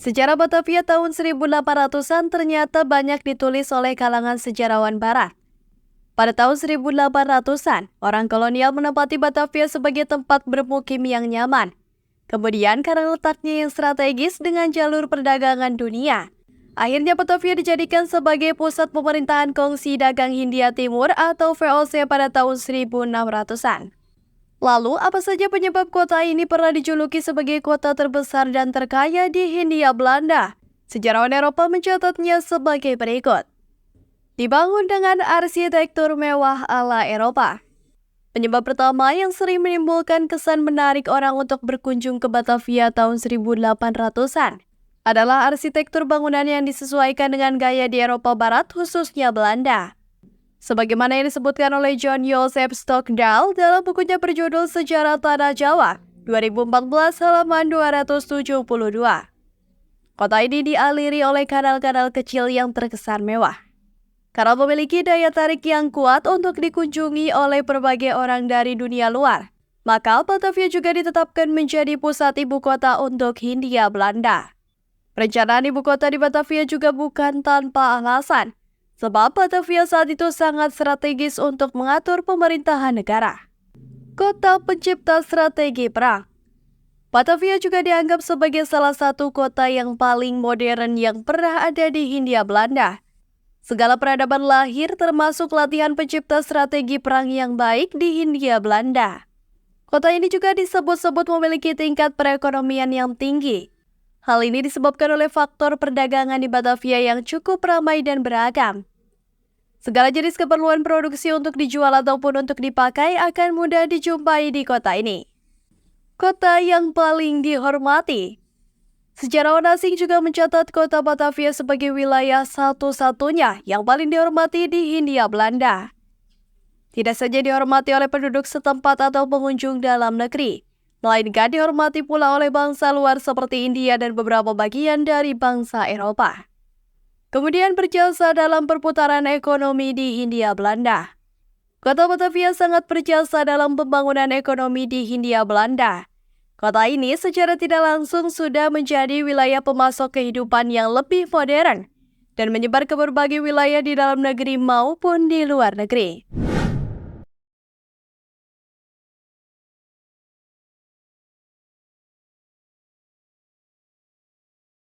Sejarah Batavia tahun 1800-an ternyata banyak ditulis oleh kalangan sejarawan barat. Pada tahun 1800-an, orang kolonial menempati Batavia sebagai tempat bermukim yang nyaman. Kemudian karena letaknya yang strategis dengan jalur perdagangan dunia, akhirnya Batavia dijadikan sebagai pusat pemerintahan Kongsi Dagang Hindia Timur atau VOC pada tahun 1600-an. Lalu, apa saja penyebab kota ini pernah dijuluki sebagai kota terbesar dan terkaya di Hindia Belanda? Sejarawan Eropa mencatatnya sebagai berikut. Dibangun dengan arsitektur mewah ala Eropa. Penyebab pertama yang sering menimbulkan kesan menarik orang untuk berkunjung ke Batavia tahun 1800-an adalah arsitektur bangunan yang disesuaikan dengan gaya di Eropa Barat, khususnya Belanda. Sebagaimana yang disebutkan oleh John Joseph Stockdale dalam bukunya berjudul Sejarah Tanah Jawa, 2014 halaman 272. Kota ini dialiri oleh kanal-kanal kecil yang terkesan mewah. Karena memiliki daya tarik yang kuat untuk dikunjungi oleh berbagai orang dari dunia luar, maka Batavia juga ditetapkan menjadi pusat ibu kota untuk Hindia Belanda. Perencanaan ibu kota di Batavia juga bukan tanpa alasan, sebab Batavia saat itu sangat strategis untuk mengatur pemerintahan negara. Kota pencipta strategi perang. Batavia juga dianggap sebagai salah satu kota yang paling modern yang pernah ada di Hindia Belanda. Segala peradaban lahir termasuk latihan pencipta strategi perang yang baik di Hindia Belanda. Kota ini juga disebut-sebut memiliki tingkat perekonomian yang tinggi. Hal ini disebabkan oleh faktor perdagangan di Batavia yang cukup ramai dan beragam. Segala jenis keperluan produksi untuk dijual ataupun untuk dipakai akan mudah dijumpai di kota ini. Kota yang paling dihormati. Sejarawan asing juga mencatat kota Batavia sebagai wilayah satu-satunya yang paling dihormati di Hindia Belanda. Tidak saja dihormati oleh penduduk setempat atau pengunjung dalam negeri, melainkan dihormati pula oleh bangsa luar seperti India dan beberapa bagian dari bangsa Eropa. Kemudian berjasa dalam perputaran ekonomi di Hindia Belanda. Kota Batavia sangat berjasa dalam pembangunan ekonomi di Hindia Belanda. Kota ini secara tidak langsung sudah menjadi wilayah pemasok kehidupan yang lebih modern dan menyebar ke berbagai wilayah di dalam negeri maupun di luar negeri.